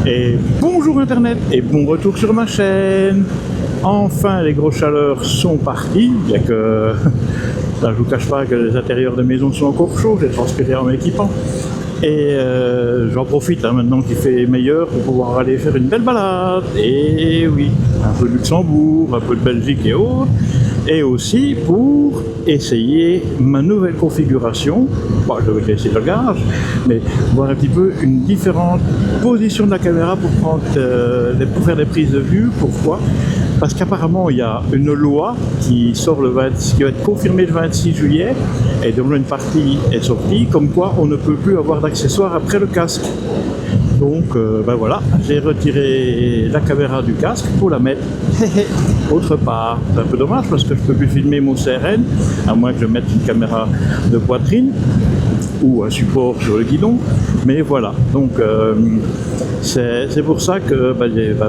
Et bonjour internet et bon retour sur ma chaîne. Enfin les grosses chaleurs sont parties, bien que ça, je vous cache pas que les intérieurs de maison sont encore chauds, j'ai transpiré en m'équipant. Et j'en profite maintenant qu'il fait meilleur pour pouvoir aller faire une belle balade. Et oui, un peu de Luxembourg, un peu de Belgique et autres. Et aussi pour essayer ma nouvelle configuration. Bon, je vais essayer le gage, mais voir un petit peu une différente position de la caméra pour faire des prises de vue. Pourquoi? Parce qu'apparemment il y a une loi qui va être confirmée le 26 juillet et dont une partie est sortie, comme quoi on ne peut plus avoir d'accessoires après le casque. Donc ben voilà, j'ai retiré la caméra du casque pour la mettre autre part. C'est un peu dommage parce que je ne peux plus filmer mon CRN, à moins que je mette une caméra de poitrine ou un support sur le guidon, mais voilà, donc c'est pour ça que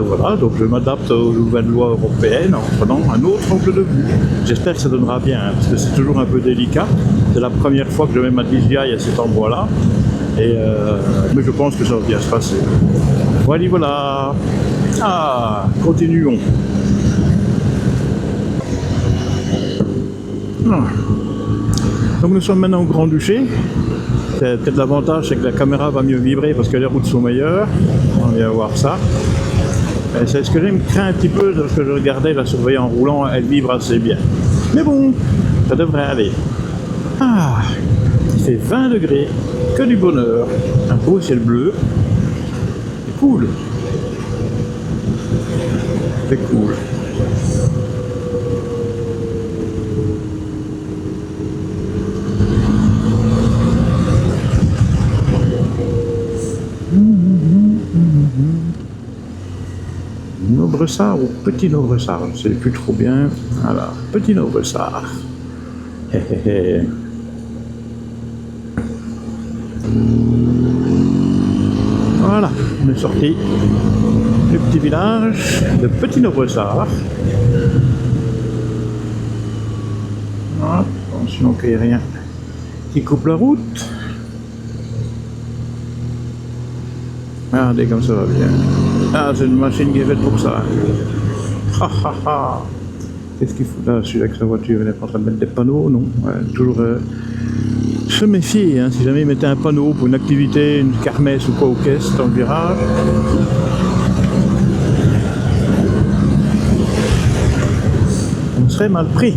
voilà, donc je m'adapte aux nouvelles lois européennes en prenant un autre angle de vue. J'espère que ça donnera bien, hein, parce que c'est toujours un peu délicat. C'est la première fois que je mets ma DJI à cet endroit-là, mais je pense que ça va bien se passer. Voilà. Ah, continuons. Donc nous sommes maintenant au Grand-Duché. Peut-être l'avantage, c'est que la caméra va mieux vibrer parce que les routes sont meilleures. On vient voir ça. C'est ce que je crains un petit peu lorsque je regardais la surveillance en roulant, elle vibre assez bien. Mais bon, ça devrait aller. Ah, il fait 20 degrés, que du bonheur. Un beau ciel bleu. C'est cool. C'est cool. Nobressart ou Petit Nobressart, je ne sais plus trop bien. Voilà, Petit Nobressart. Voilà, on est sorti du petit village de Petit Nobressart. Attention qu'il n'y ait rien qui coupe la route. Regardez comme ça va bien. Ah, c'est une machine qui est faite pour ça. Ha ha ha. Qu'est-ce qu'il faut là, celui-là avec sa voiture? Il n'est pas en train de mettre des panneaux, non? Ouais, toujours se méfier, hein, si jamais il mettait un panneau pour une activité, une kermesse ou quoi au caisse dans le virage. On serait mal pris.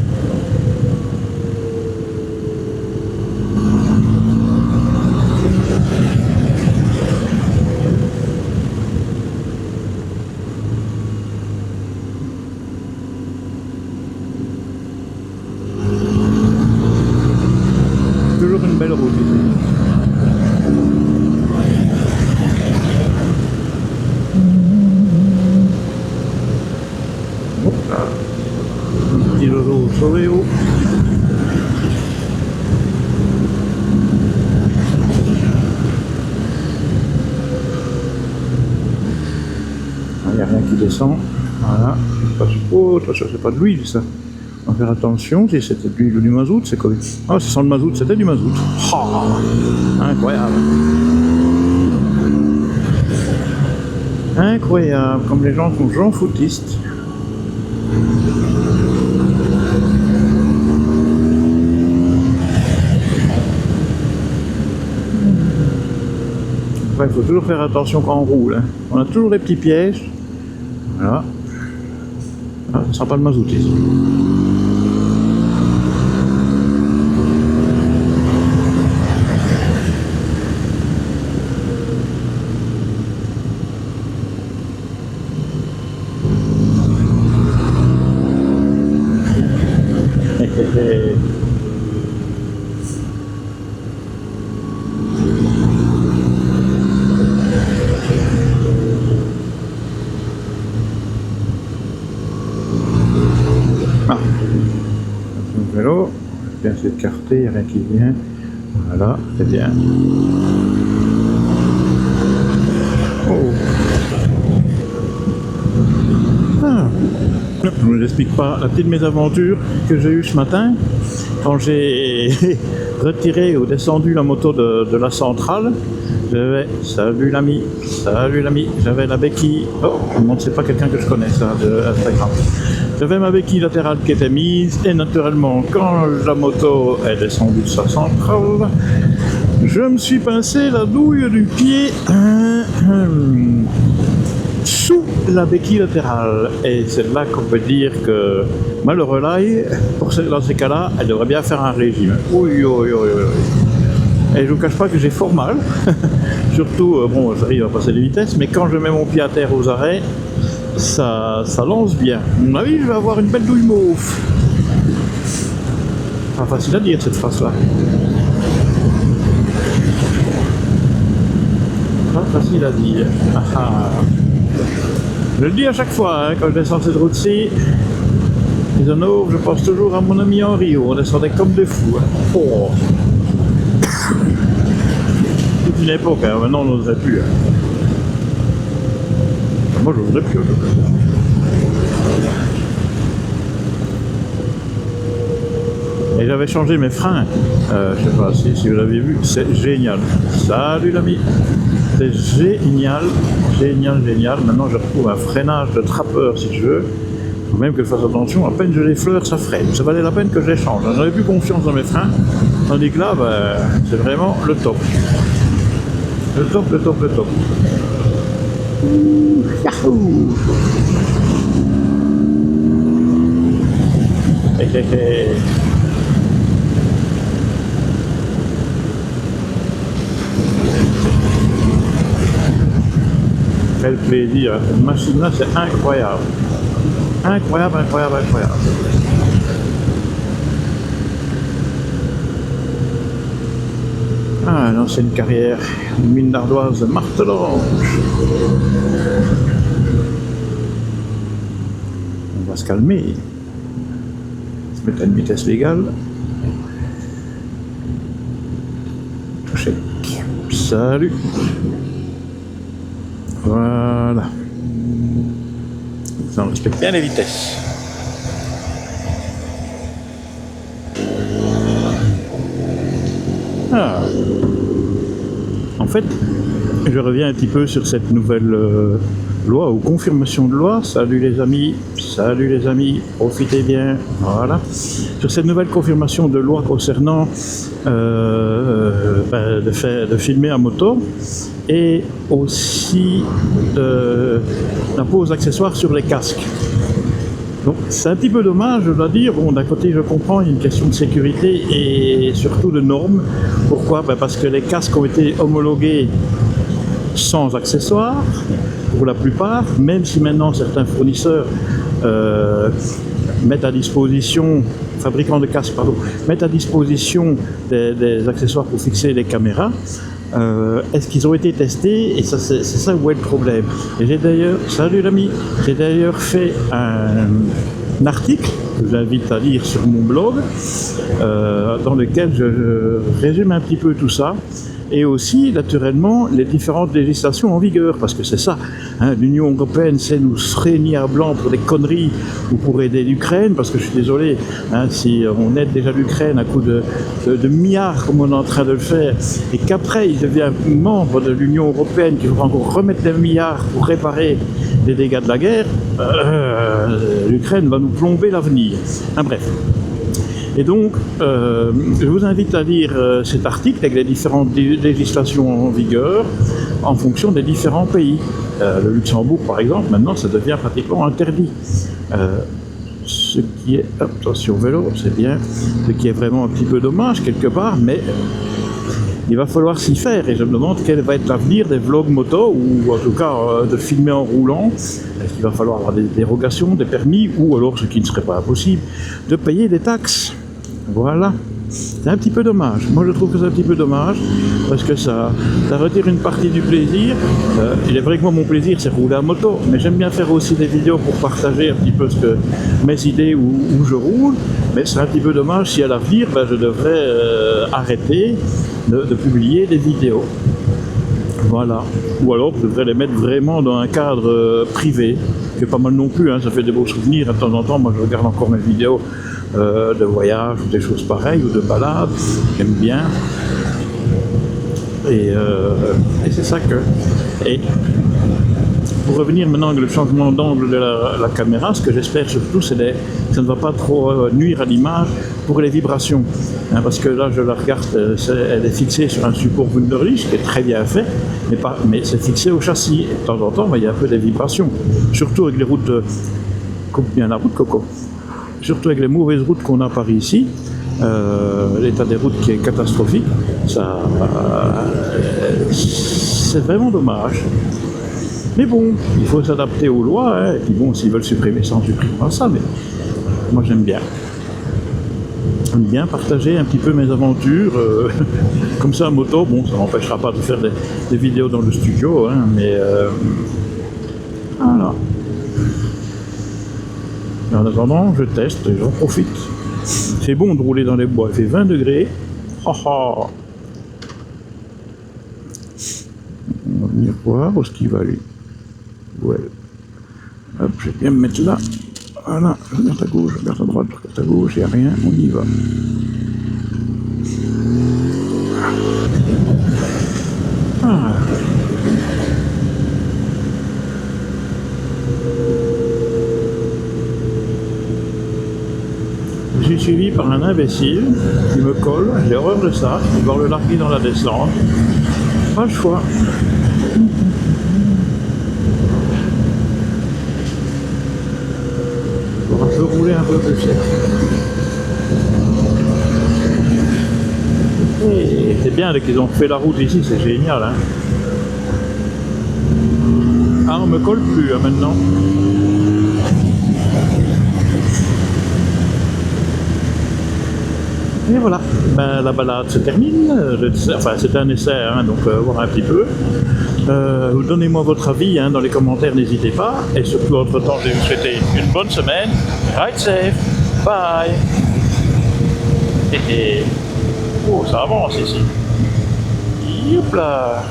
Toujours une belle route ici. Hop là. Un petit logo Sauvéo. Il n'y a rien qui descend. Voilà. Oh, ça c'est pas de l'huile ça. On va faire attention, si c'était de l'huile ou du mazout, c'est quoi? Ah, ça sent le mazout, c'était du mazout. Oh, incroyable. Incroyable, comme les gens sont gens foutistes. Enfin, il faut toujours faire attention quand on roule. Hein. On a toujours les petits pièges. Voilà. Ah, ça sent pas le mazout ici. Ah, le vélo, bien c'est écarté, il n'y a rien qui vient. Voilà, c'est bien. Oh. Ah. Je ne vous explique pas la petite mésaventure que j'ai eue ce matin quand j'ai retiré ou descendu la moto de la centrale. Salut l'ami, j'avais la béquille, oh, je me demande, c'est pas quelqu'un que je connais ça, de Instagram. J'avais ma béquille latérale qui était mise, et naturellement, quand la moto est descendue de sa centrale, je me suis pincé la douille du pied sous la béquille latérale. Et c'est là qu'on peut dire que malheureux l'ail, dans ces cas-là, elle devrait bien faire un régime. Oui. Et je vous cache pas que j'ai fort mal, surtout, bon, j'arrive à passer les vitesses, mais quand je mets mon pied à terre aux arrêts, ça lance bien. À mon avis, je vais avoir une belle douille mauve. Pas facile à dire cette phrase-là. Pas facile à dire. Je le dis à chaque fois, hein, quand je descends cette route-ci, les Hanovres, je pense toujours à mon ami Henri, on descendait comme des fous. Hein. Oh. Toute une époque, hein. Maintenant on n'oserait plus. Hein. Enfin, moi je n'oserais plus. Et j'avais changé mes freins. Je sais pas si vous l'avez vu, c'est génial. Salut l'ami. C'est génial. Maintenant je retrouve un freinage de trappeur si je veux. Faut même que je fasse attention, à peine je l'effleure, ça freine. Ça valait la peine que je les change. J'en avais plus confiance dans mes freins. Tandis que là, c'est vraiment le top. Le top. Yahoo! Quel plaisir, cette machine-là, c'est incroyable. Incroyable. Ah, l'ancienne carrière, une mine d'ardoise de Martelange. On va se calmer. Se mettre à une vitesse légale. Toucher. Salut. Voilà. Ça, on respecte bien les vitesses. Ah. En fait, je reviens un petit peu sur cette nouvelle loi ou confirmation de loi. Salut les amis, profitez bien. Voilà. Sur cette nouvelle confirmation de loi concernant de filmer à moto et aussi l'impôt accessoire sur les casques. Donc c'est un petit peu dommage, je dois dire. Bon, d'un côté, je comprends, il y a une question de sécurité et surtout de normes. Pourquoi? Parce que les casques ont été homologués sans accessoires, pour la plupart, même si maintenant certains fournisseurs mettent à disposition, fabricants de casques, pardon, mettent à disposition des accessoires pour fixer les caméras. Est-ce qu'ils ont été testés? Et ça, c'est ça où est le problème. Et j'ai d'ailleurs, salut l'ami, j'ai d'ailleurs fait un article que j'invite à lire sur mon blog, dans lequel je résume un petit peu tout ça. Et aussi, naturellement, les différentes législations en vigueur, parce que c'est ça, hein, l'Union européenne sait nous régner à blanc pour des conneries ou pour aider l'Ukraine, parce que je suis désolé, hein, si on aide déjà l'Ukraine à coup de milliards, comme on est en train de le faire, et qu'après il devient membre de l'Union européenne, qui va encore remettre des milliards pour réparer les dégâts de la guerre, l'Ukraine va nous plomber l'avenir. Hein, bref. Et donc, je vous invite à lire cet article avec les différentes législations en vigueur en fonction des différents pays. Le Luxembourg, par exemple, maintenant, ça devient pratiquement interdit. Ce qui est, attention vélo, c'est bien, ce qui est vraiment un petit peu dommage quelque part, mais il va falloir s'y faire. Et je me demande quel va être l'avenir des vlogs moto, ou en tout cas de filmer en roulant. Est-ce qu'il va falloir avoir des dérogations, des permis, ou alors, ce qui ne serait pas impossible, de payer des taxes. Voilà. C'est un petit peu dommage. Moi, je trouve que c'est un petit peu dommage, parce que ça retire une partie du plaisir. Il est vrai que moi, mon plaisir, c'est rouler à moto, mais j'aime bien faire aussi des vidéos pour partager un petit peu mes idées où je roule. Mais c'est un petit peu dommage si à l'avenir, je devrais arrêter de publier des vidéos. Voilà. Ou alors, je devrais les mettre vraiment dans un cadre privé, qui est pas mal non plus, hein. Ça fait des beaux souvenirs. De temps en temps, moi, je regarde encore mes vidéos de voyage ou des choses pareilles, ou de balades. J'aime bien. Et c'est ça que... Et pour revenir maintenant avec le changement d'angle de la caméra, ce que j'espère surtout, c'est que ça ne va pas trop nuire à l'image pour les vibrations. Hein, parce que là, je la regarde, elle est fixée sur un support Wunderlich, qui est très bien fait, mais c'est fixé au châssis. Et de temps en temps, il y a un peu des vibrations. Surtout avec les routes... coupe bien la route, Coco. Surtout avec les mauvaises routes qu'on a par ici, l'état des routes qui est catastrophique, c'est vraiment dommage. Mais bon, il faut s'adapter aux lois, hein. Et puis bon, s'ils veulent supprimer ça, on supprimera ça, mais moi j'aime bien. J'aime bien partager un petit peu mes aventures, comme ça à moto. Bon, ça m'empêchera pas de faire des vidéos dans le studio, hein, mais voilà. Et en attendant, je teste et j'en profite. C'est bon de rouler dans les bois, il fait 20 degrés. Oh, oh. On va venir voir où est-ce qu'il va aller. Ouais. Hop, je vais bien me mettre là. Voilà, je regarde à gauche, je regarde à droite, je regarde à gauche, il n'y a rien, on y va. Ah. Je suis suivi par un imbécile qui me colle, j'ai horreur de ça, je vais devoir le larguer dans la descente. Pas le choix. Je vais rouler un peu plus cher. Et c'est bien qu'ils ont fait la route ici, c'est génial. Hein. Ah, on me colle plus hein, maintenant. Et voilà, ben, la balade se termine. Enfin, c'est un essai, hein, donc voir un petit peu. Donnez-moi votre avis hein, dans les commentaires, n'hésitez pas. Et surtout, entre-temps, je vais vous souhaiter une bonne semaine. Ride safe. Bye. Oh, ça avance ici. Youp là.